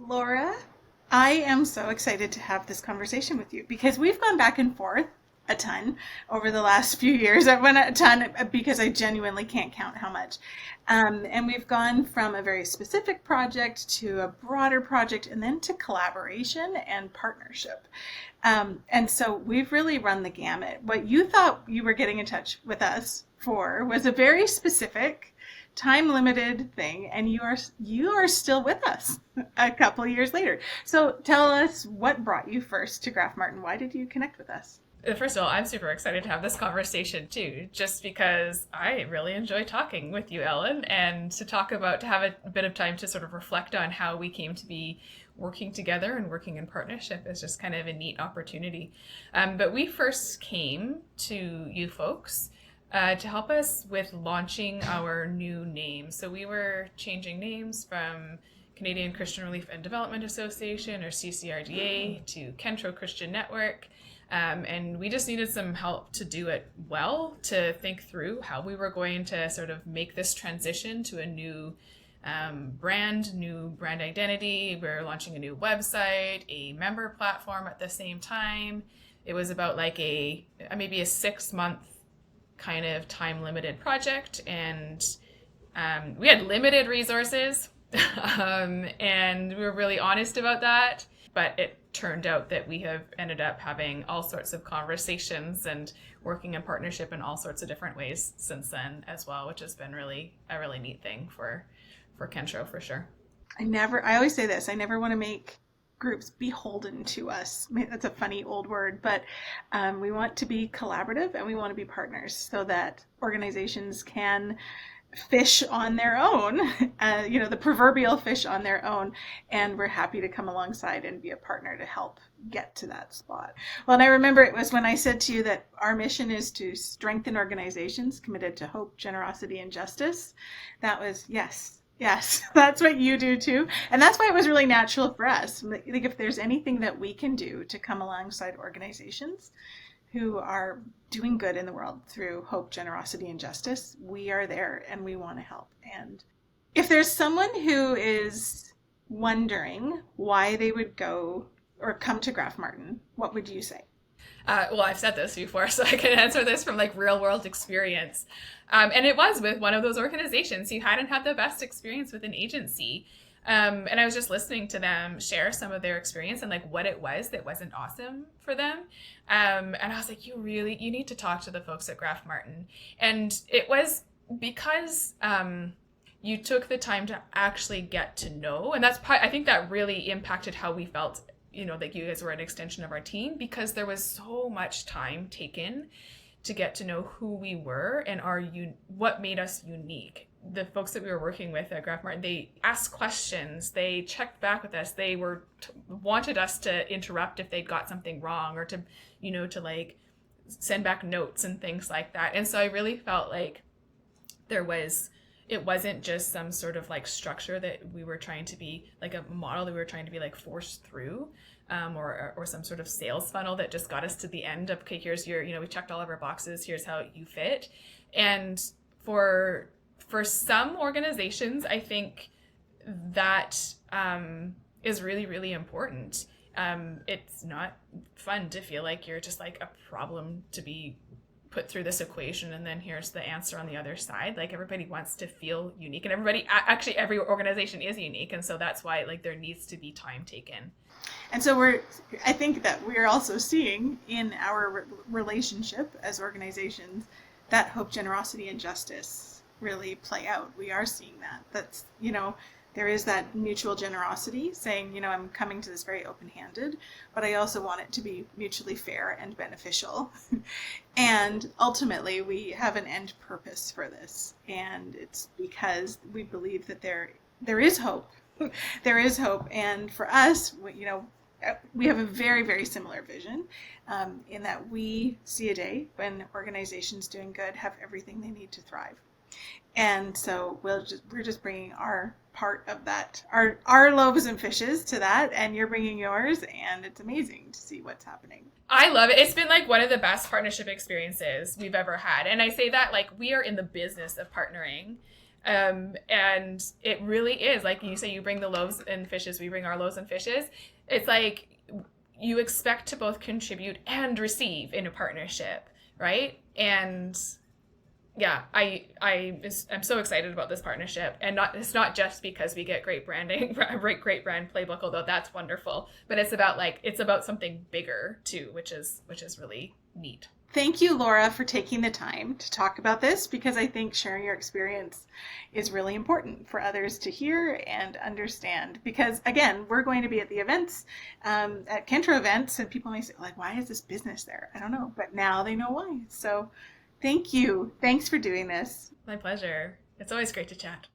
Laura, I am so excited to have this conversation with you because we've gone back and forth a ton over the last few years. I went a ton because I genuinely can't count how much. And we've gone from a very specific project to a broader project and then to collaboration and partnership. And so we've really run the gamut. What you thought you were getting in touch with us for was a very specific time limited thing, and you are still with us a couple of years later. So tell us what brought you first to Graf-Martin. Why did you connect with us? First of all, I'm super excited to have this conversation too, just because I really enjoy talking with you, Ellen, and to have a bit of time to sort of reflect on how we came to be working together and working in partnership is just kind of a neat opportunity. But we first came to you folks to help us with launching our new name. So we were changing names from Canadian Christian Relief and Development Association, or CCRDA, to Kentro Christian Network. And we just needed some help to do it well, to think through how we were going to sort of make this transition to a new new brand identity. We're launching a new website, a member platform at the same time. It was about like maybe a 6-month kind of time limited project, and we had limited resources. And we were really honest about that, but it turned out that we have ended up having all sorts of conversations and working in partnership in all sorts of different ways since then as well, which has been a really neat thing for Kentro for sure. I always say this, I never want to make groups beholden to us. I mean, that's a funny old word, but we want to be collaborative and we want to be partners so that organizations can fish on their own, the proverbial fish on their own. And we're happy to come alongside and be a partner to help get to that spot. Well, and I remember it was when I said to you that our mission is to strengthen organizations committed to hope, generosity, and justice. That was, yes, that's what you do too. And that's why it was really natural for us. I think if there's anything that we can do to come alongside organizations who are doing good in the world through hope, generosity, and justice, we are there and we want to help. And if there's someone who is wondering why they would go or come to Graf-Martin, what would you say? Well, I've said this before, so I can answer this from like real world experience. And it was with one of those organizations who hadn't had the best experience with an agency. And I was just listening to them share some of their experience and like what it was that wasn't awesome for them. And I was like, you need to talk to the folks at Graf-Martin. And it was because you took the time to actually get to know. And I think that really impacted how we felt, that you guys were an extension of our team, because there was so much time taken to get to know who we were and what made us unique. The folks that we were working with at Graf-Martin, they asked questions, they checked back with us, they wanted us to interrupt if they'd got something wrong, or to like send back notes and things like that. And so I really felt like it wasn't just some sort of like structure that we were trying to be like a model that we were trying to be like forced through, or some sort of sales funnel that just got us to the end of, okay, here's your, we checked all of our boxes, here's how you fit. And for some organizations, I think that is really, really important. It's not fun to feel like you're just like a problem to be put through this equation and then here's the answer on the other side. Like, everybody wants to feel unique, and every organization is unique, and so that's why like there needs to be time taken. And so I think that we're also seeing in our relationship as organizations that hope, generosity, and justice really play out. We are seeing that. That's, there is that mutual generosity saying, I'm coming to this very open-handed, but I also want it to be mutually fair and beneficial. And ultimately, we have an end purpose for this. And it's because we believe that there is hope. There is hope. And for us, we have a very, very similar vision, in that we see a day when organizations doing good have everything they need to thrive. And so we're just bringing our part of that, our loaves and fishes to that, and you're bringing yours, and it's amazing to see what's happening. I love it. It's been like one of the best partnership experiences we've ever had. And I say that like we are in the business of partnering. And it really is, like you say, you bring the loaves and fishes, we bring our loaves and fishes. It's like you expect to both contribute and receive in a partnership, right? And yeah, I'm so excited about this partnership, and it's not just because we get great branding, great brand playbook, although that's wonderful, but it's about something bigger too, which is really neat. Thank you, Laura, for taking the time to talk about this, because I think sharing your experience is really important for others to hear and understand. Because again, we're going to be at the events, at Kentro events, and people may say, like, why is this business there? I don't know, but now they know why. So thank you. Thanks for doing this. My pleasure. It's always great to chat.